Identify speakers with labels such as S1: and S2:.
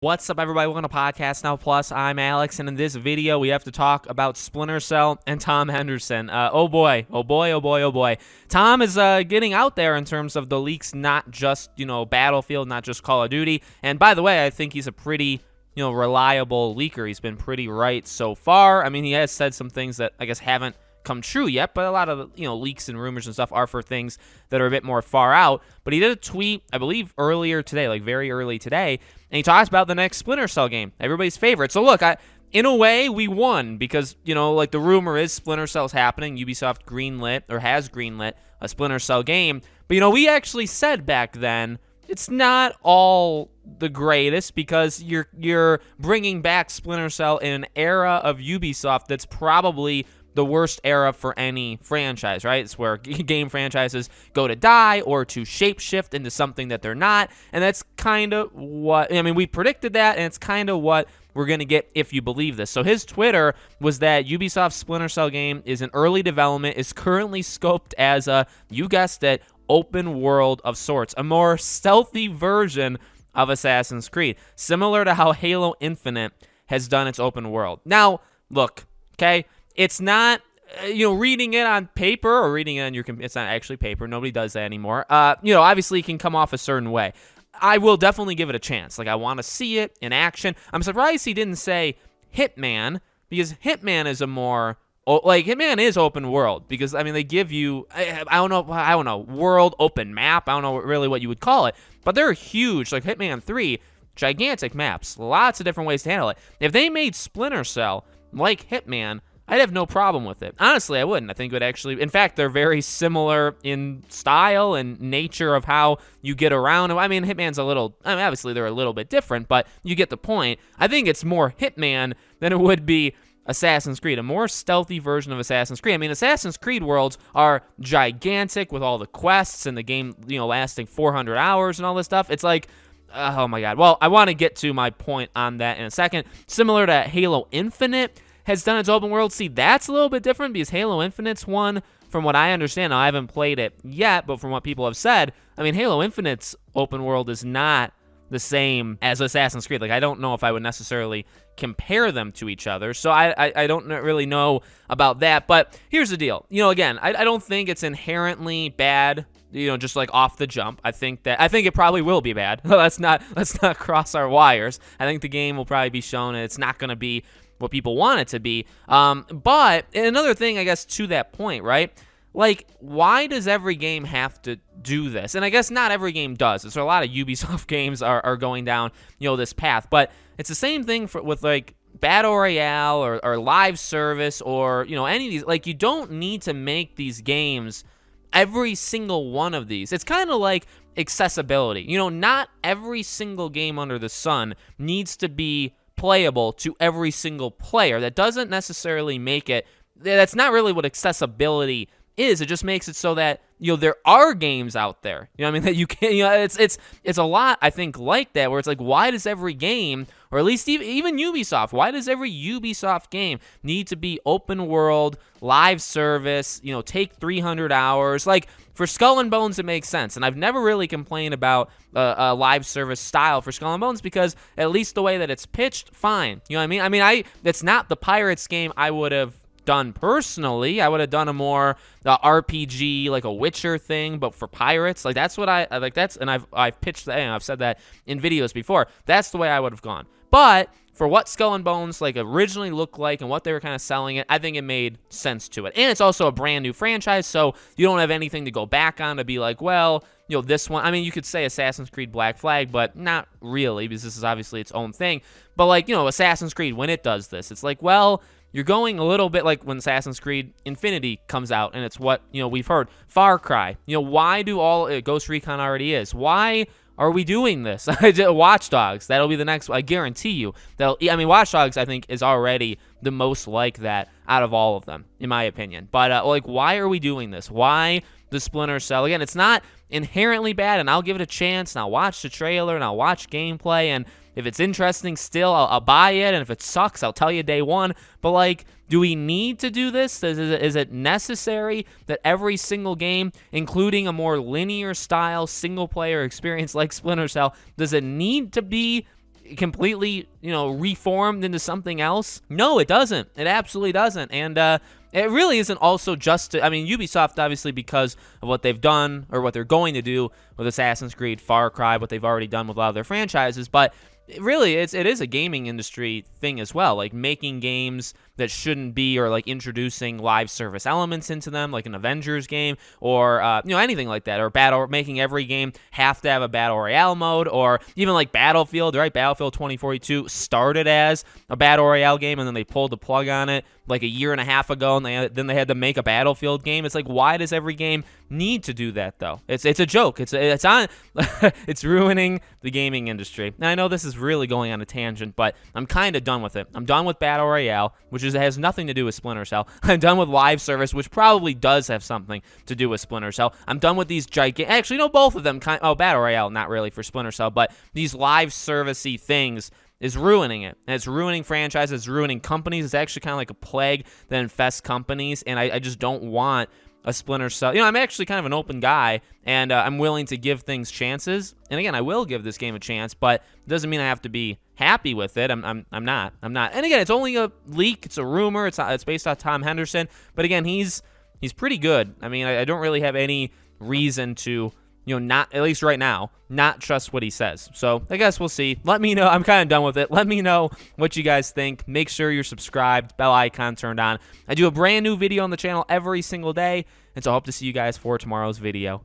S1: What's up, everybody? Welcome to Podcast Now Plus. I'm Alex, and in this video, we have to talk about Splinter Cell and Tom Henderson. Oh boy. Tom is getting out there in terms of the leaks, not just, Battlefield, not just Call of Duty. And by the way, I think he's a pretty, reliable leaker. He's been pretty right so far. I mean, he has said some things that I guess haven't come true yet, but a lot of leaks and rumors and stuff are for things that are a bit more far out. But he did a tweet, I believe, earlier today, like very early today, and he talks about the next Splinter Cell game, everybody's favorite. So look, in a way, we won because, like the rumor is Splinter Cell's happening. Ubisoft greenlit or has greenlit a Splinter Cell game. But, we actually said back then it's not all the greatest because you're bringing back Splinter Cell in an era of Ubisoft that's probably the worst era for any franchise, right? It's where game franchises go to die or to shapeshift into something that they're not, and that's kind of what, we predicted that, and it's kind of what we're going to get if you believe this. So his Twitter was that Ubisoft's Splinter Cell game is in early development, is currently scoped as a, you guessed it, open world of sorts, a more stealthy version of Assassin's Creed, similar to how Halo Infinite has done its open world. Now, look, okay, it's not, reading it on paper or reading it on your computer. It's not actually paper. Nobody does that anymore. Obviously it can come off a certain way. I will definitely give it a chance. Like, I want to see it in action. I'm surprised he didn't say Hitman, because Hitman is a more, Hitman is open world, because, they give you, I don't know, world, open map. I don't know really what you would call it, but they're huge. Like Hitman 3, gigantic maps, lots of different ways to handle it. If they made Splinter Cell like Hitman, I'd have no problem with it. Honestly, I wouldn't. I think it would actually, in fact, they're very similar in style and nature of how you get around. Hitman's a little, obviously they're a little bit different, but you get the point. I think it's more Hitman than it would be Assassin's Creed, a more stealthy version of Assassin's Creed. Assassin's Creed worlds are gigantic with all the quests and the game, lasting 400 hours and all this stuff. It's like, oh my God. Well, I want to get to my point on that in a second. Similar to Halo Infinite has done its open world. See, that's a little bit different because Halo Infinite's one, from what I understand, I haven't played it yet, but from what people have said, Halo Infinite's open world is not the same as Assassin's Creed. Like, I don't know if I would necessarily compare them to each other, so I don't really know about that. But here's the deal. Again, I don't think it's inherently bad, just like off the jump. I think it probably will be bad. Let's not cross our wires. I think the game will probably be shown, and it's not going to be what people want it to be. But another thing, I guess, to that point, right? Like, why does every game have to do this? And I guess not every game does. So a lot of Ubisoft games are going down, this path. But it's the same thing with like Battle Royale or live service or, any of these. Like, you don't need to make these games, every single one of these. It's kind of like accessibility. Not every single game under the sun needs to be playable to every single player. That doesn't necessarily make it, that's not really what accessibility is. It just makes it so that there are games out there, that you can, it's a lot, I think, like that, where it's like, why does every game, or at least even Ubisoft, why does every Ubisoft game need to be open world, live service, take 300 hours? Like, for Skull and Bones, it makes sense, and I've never really complained about a live service style for Skull and Bones, because at least the way that it's pitched, fine. You know what I mean? It's not the Pirates game I would have done personally. I would have done a more RPG, like a Witcher thing, but for pirates. Like, that's what I like. And I've pitched that, and I've said that in videos before. That's the way I would have gone. But for what Skull and Bones like originally looked like and what they were kind of selling it, I think it made sense to it. And it's also a brand new franchise, so you don't have anything to go back on to be like, well, this one. You could say Assassin's Creed Black Flag, but not really, because this is obviously its own thing. But like, Assassin's Creed, when it does this, it's like, well, you're going a little bit like when Assassin's Creed Infinity comes out, and it's what, we've heard. Far Cry. Why do Ghost Recon already is. Why are we doing this? Watch Dogs. That'll be the next one. I guarantee you. Watch Dogs, I think, is already the most like that out of all of them, in my opinion. But, why are we doing this? Why the Splinter Cell? Again, it's not inherently bad, and I'll give it a chance, and I'll watch the trailer, and I'll watch gameplay, and if it's interesting still, I'll buy it, and if it sucks, I'll tell you day one. But, like, do we need to do this? Is it necessary that every single game, including a more linear style single-player experience like Splinter Cell, does it need to be completely, reformed into something else? No, it doesn't. It absolutely doesn't. And it really isn't also just Ubisoft, obviously, because of what they've done or what they're going to do with Assassin's Creed, Far Cry, what they've already done with a lot of their franchises, but really, it is a gaming industry thing as well, like making games that shouldn't be, or like introducing live service elements into them, like an Avengers game, or anything like that, or making every game have to have a battle royale mode, or even like Battlefield, right? Battlefield 2042 started as a battle royale game, and then they pulled the plug on it like a year and a half ago, and then they had to make a Battlefield game. It's like, why does every game need to do that though? It's a joke. It's ruining the gaming industry. Now I know this is really going on a tangent, but I'm kind of done with it. I'm done with battle royale, which has nothing to do with Splinter Cell. I'm done with live service, which probably does have something to do with Splinter Cell. I'm done with these gigantic, actually no, both of them battle royale, not really for Splinter Cell, but these live servicey things is ruining it. And it's ruining franchises, it's ruining companies. It's actually kind of like a plague that infests companies, and I just don't want a Splinter Cell. I'm actually kind of an open guy, and I'm willing to give things chances. And again, I will give this game a chance, but it doesn't mean I have to be happy with it. I'm not. And again, it's only a leak. It's a rumor. It's based on Tom Henderson. But again, he's pretty good. I don't really have any reason to, not, at least right now, not trust what he says. So I guess we'll see. Let me know. I'm kind of done with it. Let me know what you guys think. Make sure you're subscribed, bell icon turned on. I do a brand new video on the channel every single day, and so I hope to see you guys for tomorrow's video.